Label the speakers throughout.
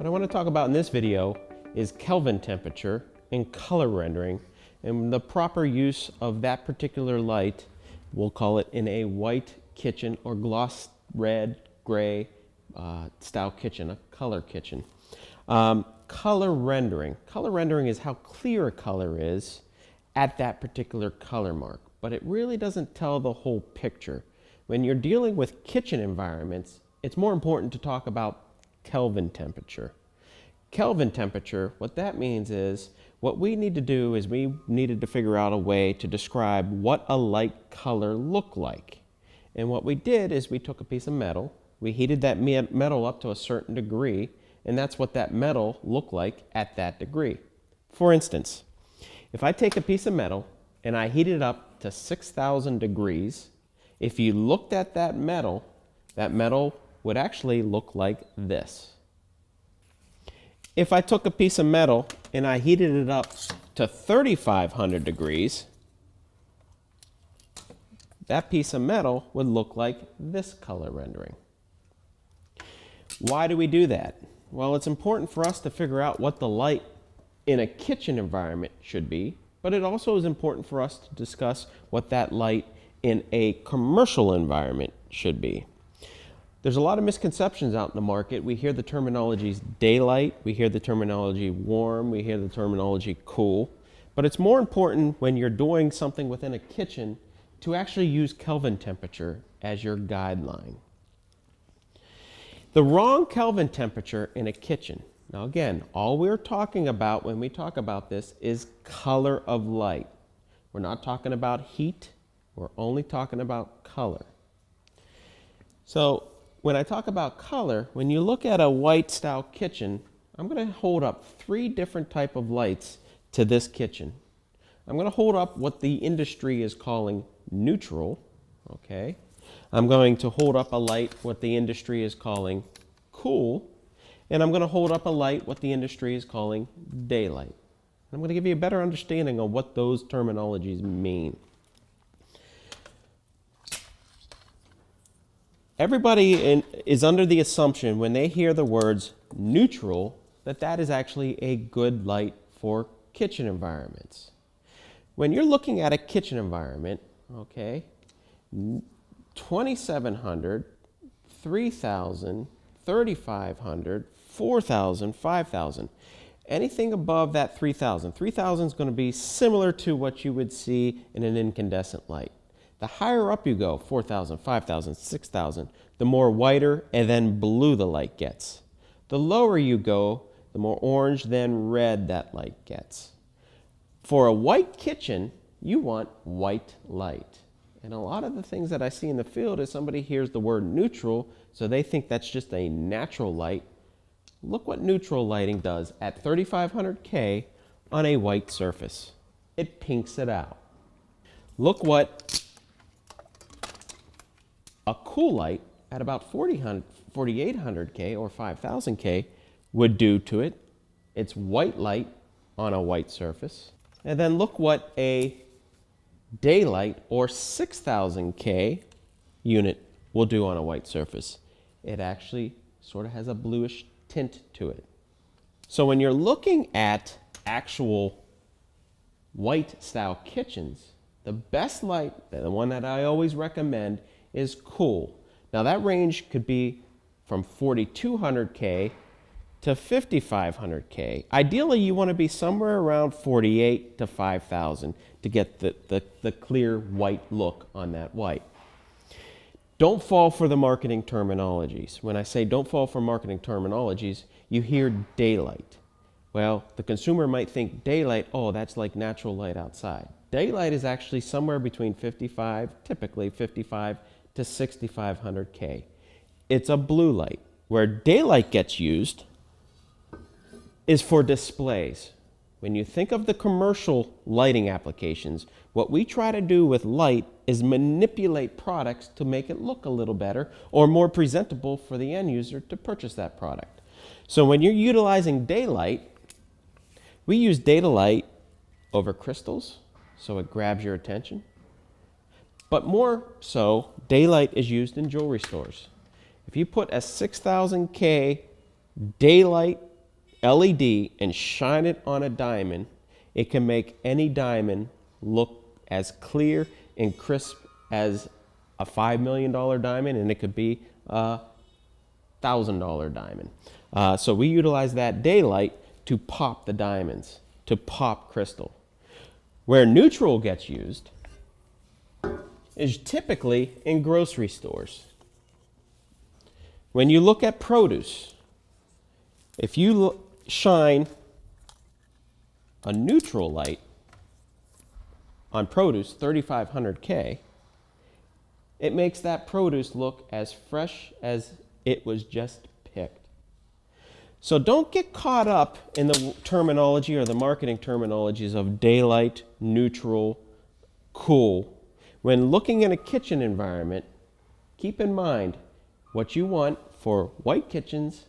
Speaker 1: What I want to talk about in this video is Kelvin temperature and color rendering and the proper use of that particular light. We'll call it in a white kitchen or gloss red, gray style kitchen, a color kitchen. Color rendering. Color rendering is how clear a color is at that particular color mark, but it really doesn't tell the whole picture. When you're dealing with kitchen environments, it's more important to talk about Kelvin temperature. Kelvin temperature, what that means is, what we need to do is we needed to figure out a way to describe what a light color looked like. And what we did is we took a piece of metal, we heated that metal up to a certain degree, and that's what that metal looked like at that degree. For instance, if I take a piece of metal and I heat it up to 6,000 degrees, if you looked at that metal would actually look like this. If I took a piece of metal and I heated it up to 3,500 degrees, that piece of metal would look like this color rendering. Why do we do that? Well, it's important for us to figure out what the light in a kitchen environment should be, but it also is important for us to discuss what that light in a commercial environment should be. There's a lot of misconceptions out in the market. We hear the terminologies daylight, we hear the terminology warm, we hear the terminology cool, but it's more important when you're doing something within a kitchen to actually use Kelvin temperature as your guideline. The wrong Kelvin temperature in a kitchen. Now again, all we're talking about when we talk about this is color of light. We're not talking about heat, we're only talking about color. So when I talk about color, when you look at a white style kitchen, I'm going to hold up 3 different type of lights to this kitchen. I'm going to hold up what the industry is calling neutral, okay? I'm going to hold up a light what the industry is calling cool, and I'm going to hold up a light what the industry is calling daylight. I'm going to give you a better understanding of what those terminologies mean. Everybody is under the assumption when they hear the words neutral that that is actually a good light for kitchen environments. When you're looking at a kitchen environment, okay, 2,700, 3,000, 3,500, 4,000, 5,000. Anything above that 3,000. 3,000 is going to be similar to what you would see in an incandescent light. The higher up you go, 4,000, 5,000, 6,000, the more whiter and then blue the light gets. The lower you go, the more orange then red that light gets. For a white kitchen, you want white light. And a lot of the things that I see in the field is somebody hears the word neutral, so they think that's just a natural light. Look what neutral lighting does at 3,500K on a white surface. It pinks it out. Look what a cool light at about 4,800K or 5,000K would do to it. It's white light on a white surface. And then look what a daylight or 6,000K unit will do on a white surface. It actually sort of has a bluish tint to it. So when you're looking at actual white style kitchens, the best light, the one that I always recommend, is cool. Now that range could be from 4,200K to 5,500K. Ideally, you want to be somewhere around 48 to 5,000 to get the clear white look on that white. Don't fall for the marketing terminologies. When I say don't fall for marketing terminologies, you hear daylight. Well, the consumer might think daylight, oh, that's like natural light outside. Daylight is actually somewhere between 55, typically 55 to 6,500K. It's a blue light. Where daylight gets used is for displays. When you think of the commercial lighting applications, what we try to do with light is manipulate products to make it look a little better or more presentable for the end user to purchase that product. So when you're utilizing daylight, we use daylight over crystals, so it grabs your attention. But more so, daylight is used in jewelry stores. If you put a 6,000K daylight LED and shine it on a diamond, it can make any diamond look as clear and crisp as a $5 million diamond, and it could be a $1,000 diamond. So we utilize that daylight to pop the diamonds, to pop crystal. Where neutral gets used is typically in grocery stores. When you look at produce, if you shine a neutral light on produce 3500K, it makes that produce look as fresh as it was just picked. So don't get caught up in the terminology or the marketing terminologies of daylight, neutral, cool. When looking in a kitchen environment, keep in mind what you want for white kitchens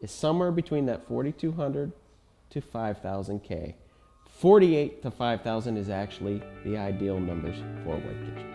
Speaker 1: is somewhere between that 4200 to 5000K. 48 to 5000 is actually the ideal numbers for a white kitchen.